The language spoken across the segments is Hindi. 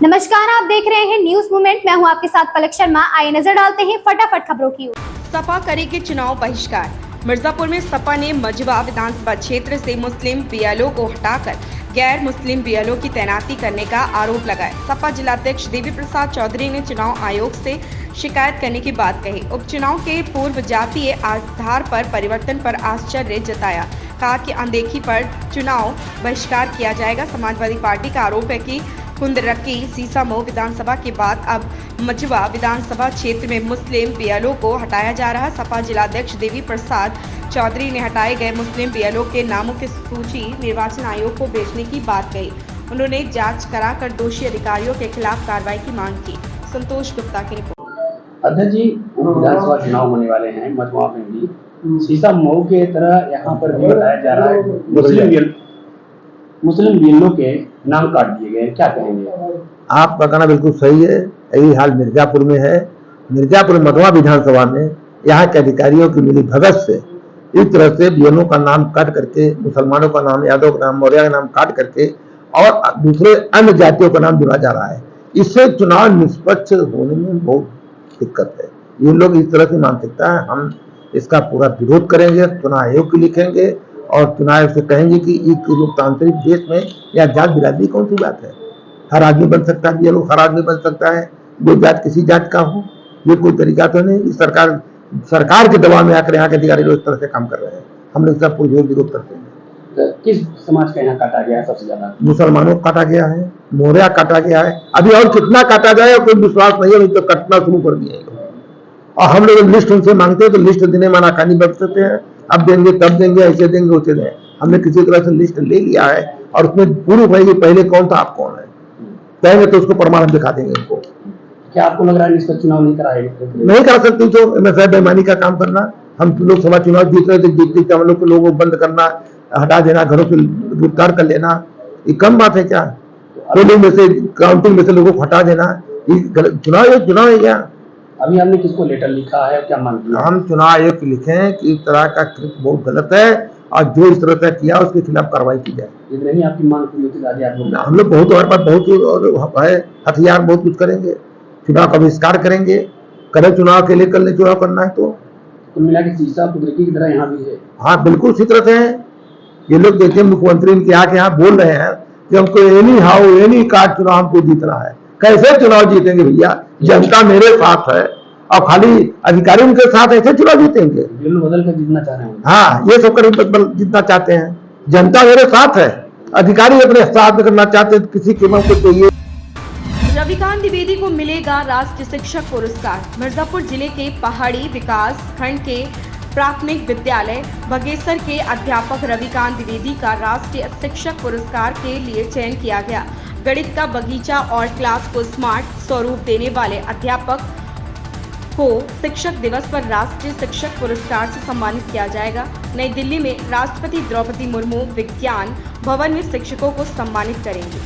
नमस्कार, आप देख रहे हैं न्यूज मूवमेंट। मैं हूं आपके साथ पलक शर्मा। आइए नजर डालते हैं फटाफट खबरों की ओर। सपा करेगी चुनाव बहिष्कार। मिर्जापुर में सपा ने मझवा विधानसभा क्षेत्र से मुस्लिम बीएलओ को हटाकर गैर मुस्लिम बीएलओ की तैनाती करने का आरोप लगाया। सपा जिलाध्यक्ष देवी प्रसाद चौधरी ने चुनाव आयोग से शिकायत करने की बात कही। उपचुनाव के पूर्व जातीय आधार पर परिवर्तन पर आश्चर्य जताया। कहा कि अनदेखी पर चुनाव बहिष्कार किया जाएगा। समाजवादी पार्टी का आरोप है कि कुंदरकी सीसामऊ विधानसभा के बाद अब मझवा विधानसभा क्षेत्र में मुस्लिम बीएलओ को हटाया जा रहा। सपा जिलाध्यक्ष देवी प्रसाद चौधरी ने हटाए गए मुस्लिम बीएलओ के नामों की सूची निर्वाचन आयोग को भेजने की बात कही। उन्होंने जांच कराकर दोषी अधिकारियों के खिलाफ कार्रवाई की मांग की। संतोष गुप्ता की रिपोर्ट। अध्यक्ष जी, विधानसभा चुनाव होने वाले हैं मझवा में भी सीसामऊ के तरह यहाँ पर भी बताया जा रहा है मुस्लिम बीएलओ के नाम काट दिए गए, क्या कहेंगे? आपका कहना बिल्कुल सही है। यही हाल मिर्जापुर में है। मिर्जापुर मधवा विधानसभा में यहाँ के अधिकारियों की मिली भगत से इस तरह से बीएलओ का नाम काट करके, मुसलमानों का नाम, यादव का नाम, मौर्य का नाम काट करके और दूसरे अन्य जातियों का नाम जुड़ा जा रहा है। इससे चुनाव निष्पक्ष होने में बहुत दिक्कत है। ये लोग इस तरह की मानसिकता है। हम इसका पूरा विरोध करेंगे, चुनाव आयोग को लिखेंगे और चुनाव से कहेंगे कि एक लोकतांत्रिक देश में या जात बिरादरी कौन सी बात है। हर आदमी बन सकता है, ये लोग हर आदमी बन सकता है, जो जात किसी जात का हो, ये कोई तरीका तो नहीं। सरकार के दबाव में आकर यहाँ के अधिकारी लोग इस तरह से काम कर रहे हैं। हम लोग इसका पूरा विरोध करते हैं। तो किस समाज का यहाँ काटा गया है सबसे ज्यादा? मुसलमानों को काटा गया है, मौर्या काटा गया है। अभी और कितना काटा जाए कोई विश्वास नहीं है, तो कटना शुरू कर दिए और हम लोग लिस्ट उनसे मांगते हैं तो लिस्ट देने में नाकानी बरतते हैं। अब देंगे, तब देंगे, ऐसे देंगे, वैसे देंगे। हमने किसी तरह से लिस्ट ले लिया है और उसमें पूरी भाई पहले कौन था, आप कौन है, कहेंगे तो उसको प्रमाण हम दिखा देंगे उनको। क्या आपको लग रहा है इसका चुनाव नहीं कराएंगे? नहीं करा सकती तो मैं बेईमानी का काम करना। हम लोकसभा चुनाव जीत रहे थे, जीतते हम लोग को लोगों को बंद करना, हटा देना, घरों से गिरफ्तार कर लेना, ये कम बात है क्या? पोलिंग में से, काउंटिंग में से लोगों को हटा देना, चुनाव है क्या? अभी हमने किसको लेटर लिखा है, क्या मांग किया? हम चुनाव आयोग को लिखे हैं कि इस तरह का कृत्य बहुत गलत है और जो इस तरह से किया उसके खिलाफ कार्रवाई की जाए। यदि नहीं आपकी मांग पूरी होती आगे हम लोग बहुत, हमारे पास बहुत है हथियार, बहुत कुछ करेंगे। चुनाव का बहिष्कार करेंगे, करें चुनाव के लिए, कर ले चुनाव करना है तो। कुल मिला के सीसा कुदरती की तरह यहाँ भी है। हाँ बिल्कुल उसी तरह से है। ये लोग देखिए, मुख्यमंत्री इनके आके यहाँ बोल रहे हैं कि हमको एनी हाउ एनी कार्ड चुनाव हमको जीतना है। कैसे चुनाव जीतेंगे भैया? जनता मेरे साथ है और खाली अधिकारी उनके साथ, ऐसे चुनाव जीतेंगे? बदल कर जीतना चाह रहे हैं। हाँ, ये सब कर जीतना चाहते हैं। जनता मेरे साथ है, अधिकारी अपने साथ में करना चाहते हैं, किसी कीमत को चाहिए। रविकांत द्विवेदी को मिलेगा राष्ट्रीय शिक्षक पुरस्कार। मिर्जापुर जिले के पहाड़ी विकास खंड के प्राथमिक विद्यालय बगेसर के अध्यापक रविकांत द्विवेदी का राष्ट्रीय शिक्षक पुरस्कार के लिए चयन किया गया। गणित का बगीचा और क्लास को स्मार्ट स्वरूप देने वाले अध्यापक को शिक्षक दिवस पर राष्ट्रीय शिक्षक पुरस्कार से सम्मानित किया जाएगा। नई दिल्ली में राष्ट्रपति द्रौपदी मुर्मू विज्ञान भवन में शिक्षकों को सम्मानित करेंगे।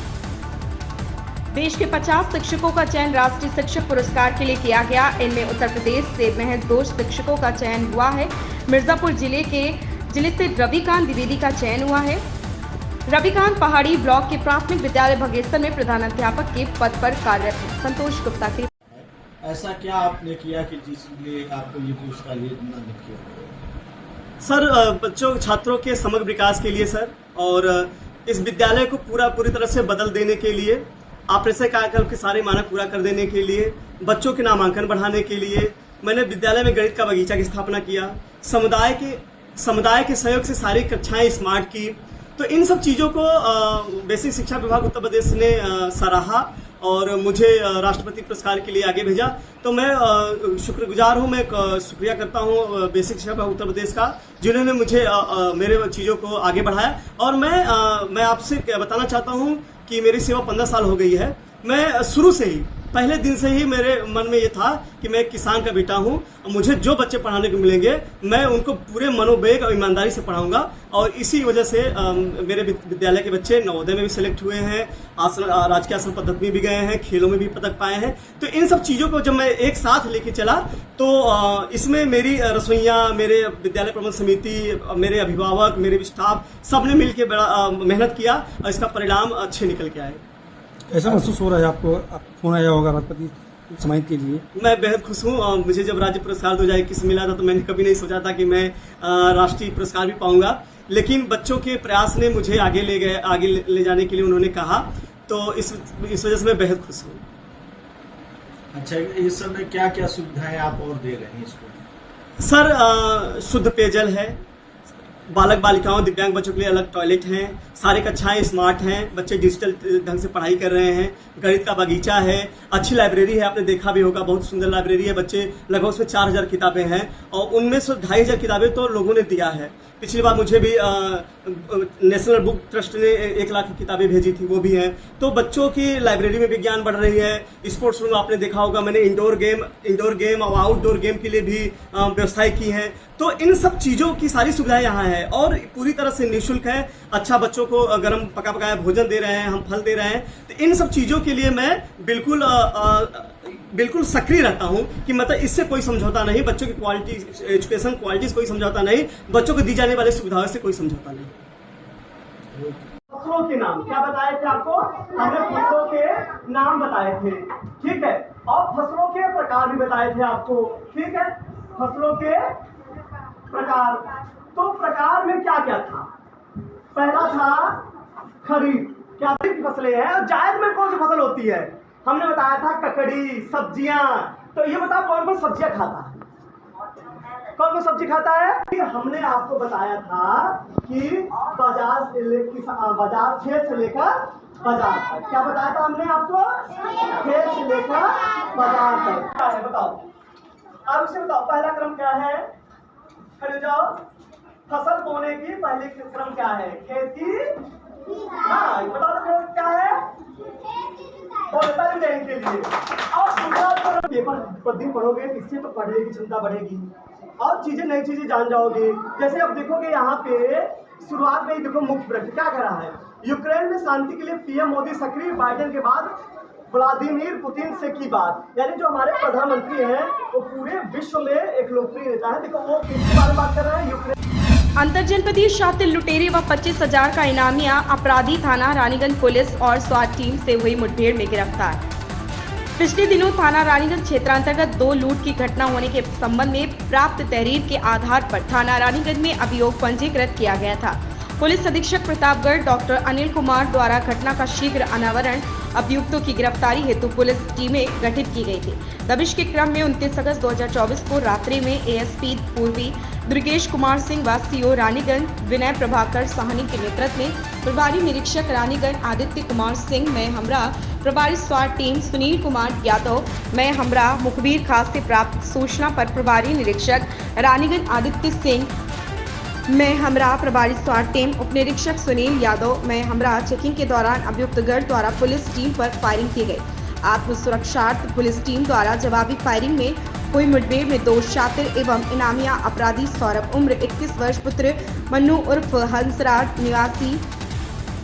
देश के 50 शिक्षकों का चयन राष्ट्रीय शिक्षक पुरस्कार के लिए किया गया। इनमें उत्तर प्रदेश से महज 2 शिक्षकों का चयन हुआ है। मिर्जापुर जिले से रविकांत द्विवेदी का चयन हुआ है। रविकांत पहाड़ी ब्लॉक के प्राथमिक विद्यालय बगेसर में प्रधानाध्यापक के पद पर कार्यरत है। संतोष गुप्ता की। ऐसा क्या आपने किया कि जिसलिए आपको ये पुरस्कार नामित किया? सर, बच्चों छात्रों के समग्र विकास के लिए सर, और इस विद्यालय को पूरी तरह से बदल देने के लिए, ऑपरेशन कार्यक्रम के सारे मानक पूरा कर देने के लिए, बच्चों के नामांकन बढ़ाने के लिए मैंने विद्यालय में गणित का बगीचा की स्थापना किया। समुदाय के सहयोग से सारी कक्षाएं स्मार्ट की। तो इन सब चीज़ों को बेसिक शिक्षा विभाग उत्तर प्रदेश ने सराहा और मुझे राष्ट्रपति पुरस्कार के लिए आगे भेजा। तो मैं शुक्रगुजार हूँ, मैं शुक्रिया करता हूँ बेसिक शिक्षा विभाग उत्तर प्रदेश का, जिन्होंने मुझे मेरे चीज़ों को आगे बढ़ाया। और मैं आपसे बताना चाहता हूँ कि मेरी सेवा 15 साल हो गई है। मैं शुरू से ही, पहले दिन से ही मेरे मन में ये था कि मैं किसान का बेटा हूँ, मुझे जो बच्चे पढ़ाने को मिलेंगे मैं उनको पूरे मनोवेग और ईमानदारी से पढ़ाऊंगा। और इसी वजह से मेरे विद्यालय के बच्चे नवोदय में भी सिलेक्ट हुए हैं, राजकीय आसन पद्धति में भी गए हैं, खेलों में भी पदक पाए हैं। तो इन सब चीज़ों को जब मैं एक साथ लेके चला तो इसमें मेरी रसोइयाँ, मेरे विद्यालय प्रबंधन समिति, मेरे अभिभावक, मेरे स्टाफ, सबने मिलकर बड़ा मेहनत किया और इसका परिणाम अच्छे निकल के आए। कैसा महसूस हो रहा है आपको? फोन आया होगा राष्ट्रपति सम्मानित के लिए। मैं बेहद खुश हूँ और मुझे जब राज्य पुरस्कार 2021 मिला था तो मैंने कभी नहीं सोचा था कि मैं राष्ट्रीय पुरस्कार भी पाऊंगा, लेकिन बच्चों के प्रयास ने मुझे आगे ले जाने के लिए उन्होंने कहा, तो इस वजह से मैं बेहद खुश हूँ। अच्छा, इस समय क्या क्या सुविधाएं आप और दे रहे हैं इसको? सर, शुद्ध पेयजल है, बालक बालिकाओं दिव्यांग बच्चों के लिए अलग टॉयलेट हैं, सारी कक्षाएं स्मार्ट हैं, बच्चे डिजिटल ढंग से पढ़ाई कर रहे हैं, गणित का बगीचा है, अच्छी लाइब्रेरी है, आपने देखा भी होगा, बहुत सुंदर लाइब्रेरी है। बच्चे लगभग उसमें 4000 किताबें हैं और उनमें से 2500 किताबें तो लोगों ने दिया है। पिछली बार मुझे भी नेशनल बुक ट्रस्ट ने 1 लाख की किताबें भेजी थी, वो भी हैं। तो बच्चों की लाइब्रेरी में विज्ञान बढ़ रही है। स्पोर्ट्स रूम आपने देखा होगा, मैंने इंडोर गेम और आउटडोर गेम के लिए भी व्यवस्थाएं की हैं। तो इन सब चीज़ों की सारी सुविधाएं यहाँ है और पूरी तरह से निःशुल्क है। अच्छा, बच्चों को गर्म पका पकाया भोजन दे रहे हैं, हम फल दे रहे हैं। तो इन सब चीज़ों के लिए मैं बिल्कुल सक्रिय रहता हूं कि मतलब इससे कोई समझौता नहीं, बच्चों की क्वालिटी एजुकेशन क्वालिटी से कोई समझौता नहीं, बच्चों को दी जाने वाली सुविधाओं से कोई समझौता नहीं। फसलों के नाम क्या बताए थे आपको? हमने फसलों के नाम बताए थे, ठीक है, और फसलों के प्रकार भी बताए थे आपको, ठीक है। फसलों के प्रकार, तो प्रकार में क्या क्या था? पहला था खरीफ, क्या फसलें हैं, और जायद में कौन सी फसल होती है? हमने बताया था ककड़ी, सब्जियां। तो ये बताओ कौन कौन सब्जियां खाता है, कौन कौन सब्जी खाता है? हमने आपको बताया था कि बाजार खेत से लेकर बाजार तक, क्या बताया था हमने आपको? खेत से लेकर बाजार तक क्या है बताओ? अब उसे बताओ पहला क्रम क्या है? खड़े जाओ। फसल बोने की पहले क्रम क्या है? खेत की, हाँ बताओ क्या है? और के लिए और पेपर प्रतिदिन पढ़ोगे, इससे तो पढ़ने की क्षमता बढ़ेगी और चीजें नई चीजें जान जाओगे। जैसे अब देखोगे यहाँ पे शुरुआत में ही देखो मुख्य प्रश्न क्या कह रहा है? यूक्रेन में शांति के लिए पीएम मोदी सक्रिय, बाइडेन के बाद व्लादिमीर पुतिन से की बात। यानी जो हमारे प्रधानमंत्री हैं वो पूरे विश्व में एक लोकप्रिय नेता है। देखो वो किसके बारे में बात कर रहे हैं? यूक्रेन। अंतरजनपदीय शातिर लुटेरे व 25,000 का इनामिया अपराधी थाना रानीगंज पुलिस और स्वाट टीम से हुई मुठभेड़ में गिरफ्तार। पिछले दिनों थाना रानीगंज क्षेत्रांतर्गत 2 लूट की घटना होने के संबंध में प्राप्त तहरीर के आधार पर थाना रानीगंज में अभियोग पंजीकृत किया गया था। पुलिस अधीक्षक प्रतापगढ़ डॉक्टर अनिल कुमार द्वारा घटना का शीघ्र अनावरण, अभियुक्तों की गिरफ्तारी हेतु पुलिस टीमें गठित की गई थी। दबिश के क्रम में 29 अगस्त 2024 को रात्रि में एएसपी पूर्वी दुर्गेश कुमार सिंह व सीओ रानीगंज विनय प्रभाकर साहनी के नेतृत्व में प्रभारी निरीक्षक रानीगंज आदित्य कुमार सिंह मैं हमरा, प्रभारी स्वाट टीम सुनील कुमार यादव मैं हमरा, मुखबिर खास से प्राप्त सूचना पर प्रभारी निरीक्षक रानीगंज आदित्य सिंह मैं हमरा, प्रभारी स्वाट टीम उप निरीक्षक सुनील यादव मैं हमरा चेकिंग के दौरान अभियुक्त गढ़ द्वारा पुलिस टीम पर फायरिंग की गई। आत्मसुरक्षार्थ पुलिस टीम द्वारा जवाबी फायरिंग में हुई मुठभेड़ में 2 शातिर एवं इनामिया अपराधी सौरभ उम्र 21 वर्ष पुत्र मन्नू उर्फ हंसराज निवासी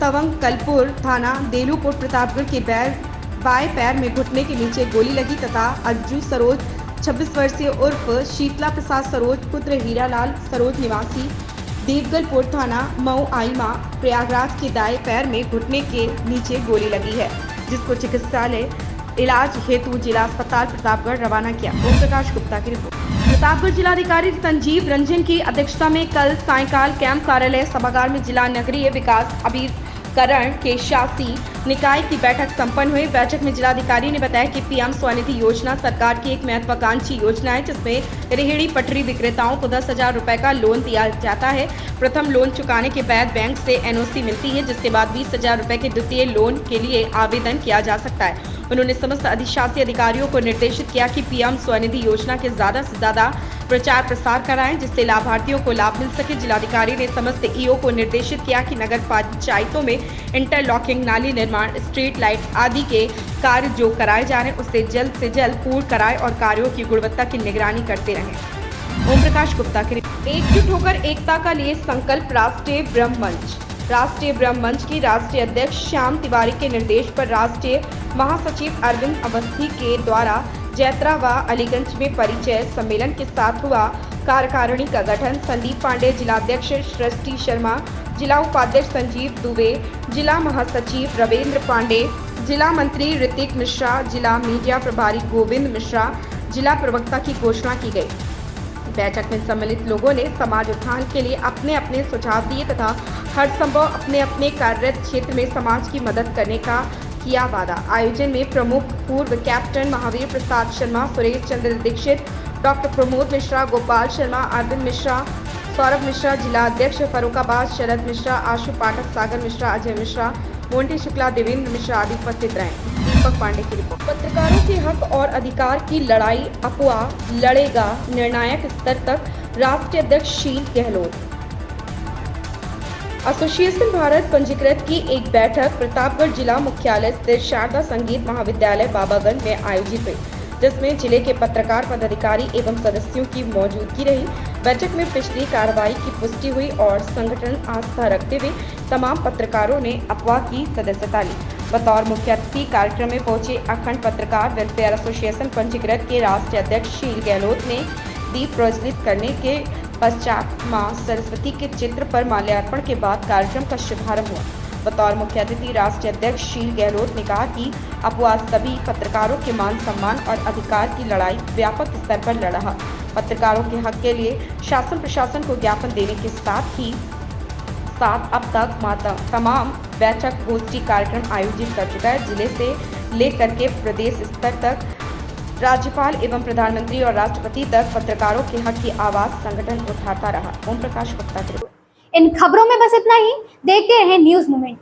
तवंग कलपुर थाना देलूपुर प्रतापगढ़ के बाएं पैर में घुटने के नीचे गोली लगी तथा अज्जू सरोज 26 वर्षीय उर्फ शीतला प्रसाद सरोज पुत्र हीरालाल सरोज निवासी देवगलपुर थाना मऊ आईमा प्रयागराज के दाएं पैर में घुटने के नीचे गोली लगी है, जिसको चिकित्सालय इलाज हेतु जिला अस्पताल प्रतापगढ़ रवाना किया। ओम प्रकाश गुप्ता की रिपोर्ट। प्रतापगढ़ जिलाधिकारी संजीव रंजन की अध्यक्षता में कल सायंकाल कैंप कार्यालय सभागार में जिला नगरीय विकास अभिकरण के शासी निकाय की बैठक संपन्न हुई। बैठक में जिलाधिकारी ने बताया कि पीएम स्वनिधि योजना सरकार की एक महत्वाकांक्षी योजना है, जिसमें रेहड़ी पटरी विक्रेताओं को 10,000 रुपए का लोन दिया जाता है। प्रथम लोन चुकाने के बाद बैंक से एनओसी मिलती है, जिसके बाद 20,000 रुपए के द्वितीय लोन के लिए आवेदन किया जा सकता है। उन्होंने समस्त अधिशासी अधिकारियों को निर्देशित किया कि पीएम स्वनिधि योजना के ज्यादा से ज्यादा प्रचार प्रसार कराएं, जिससे लाभार्थियों को लाभ मिल सके। जिलाधिकारी ने समस्त ईओ को निर्देशित किया कि नगर पंचायतों में इंटरलॉकिंग, नाली निर्माण, स्ट्रीट लाइट आदि के कार्य जो कराए जा रहे हैं उससे जल्द से जल्द पूर्ण कराएं और कार्यों की गुणवत्ता की निगरानी करते रहें। ओम प्रकाश गुप्ता की एकजुट होकर एकता का लिए संकल्प राष्ट्रीय ब्रह्म मंच। राष्ट्रीय ब्रह्म मंच की राष्ट्रीय अध्यक्ष श्याम तिवारी के निर्देश पर राष्ट्रीय महासचिव अरविंद अवस्थी के द्वारा जैत्रा व अलीगंज में परिचय सम्मेलन के साथ हुआ कार्यकारिणी का गठन। संदीप पांडे जिलाध्यक्ष, सृष्टि शर्मा जिला उपाध्यक्ष, संजीव दुबे जिला महासचिव, रविंद्र पांडे जिला मंत्री ऋतिक मिश्रा, जिला मीडिया प्रभारी गोविंद मिश्रा, जिला प्रवक्ता की घोषणा की गई। बैठक में सम्मिलित लोगों ने समाज उत्थान के लिए अपने अपने सुझाव दिए तथा हर संभव अपने अपने कार्यरत क्षेत्र में समाज की मदद करने का किया वादा। आयोजन में प्रमुख पूर्व कैप्टन महावीर प्रसाद शर्मा, सुरेश चंद्र दीक्षित, डॉक्टर प्रमोद मिश्रा, गोपाल शर्मा, अरविंद मिश्रा, सौरभ मिश्रा, जिला अध्यक्ष फरुखाबाद शरद मिश्रा, आशु पाठक, सागर मिश्रा, अजय मिश्रा, मोंटी शुक्ला, देवेंद्र मिश्रा आदि उपस्थित रहे। दीपक पांडे की रिपोर्ट। पत्रकारों के हक और अधिकार की लड़ाई अफवाह लड़ेगा निर्णायक स्तर तक, राष्ट्रीय अध्यक्ष शील गहलोत। एसोसिएशन भारत पंजीकृत की एक बैठक प्रतापगढ़ जिला मुख्यालय स्थित शारदा संगीत महाविद्यालय बाबागंज में आयोजित हुई, जिसमें जिले के पत्रकार पदाधिकारी एवं सदस्यों की मौजूदगी रही। बैठक में पिछली कार्रवाई की पुष्टि हुई और संगठन आस्था रखते हुए तमाम पत्रकारों ने अफवाह की सदस्यता ली। बतौर मुख्य अतिथि कार्यक्रम में पहुंचे अखंड पत्रकार वेलफेयर एसोसिएशन पंजीकृत के राष्ट्रीय अध्यक्ष शील गहलोत ने दीप प्रज्वलित करने के पश्चात मां सरस्वती के चित्र पर माल्यार्पण के बाद कार्यक्रम का शुभारंभ हुआ। बतौर मुख्य अतिथि राष्ट्रीय अध्यक्ष शील गहलोत ने कहा कि अपवाद सभी पत्रकारों के मान सम्मान और अधिकार की लड़ाई व्यापक स्तर पर लड़ रहा। पत्रकारों के हक के लिए शासन प्रशासन को ज्ञापन देने के साथ अब तक तमाम बैठक गोष्ठी कार्यक्रम आयोजित कर चुका है। जिले से लेकर के प्रदेश स्तर तक राज्यपाल एवं प्रधानमंत्री और राष्ट्रपति तक पत्रकारों के हक की आवाज संगठन उठाता रहा। ओम प्रकाश गुप्ता की रिपोर्ट। इन खबरों में बस इतना ही। देखते रहें न्यूज़ मूवमेंट।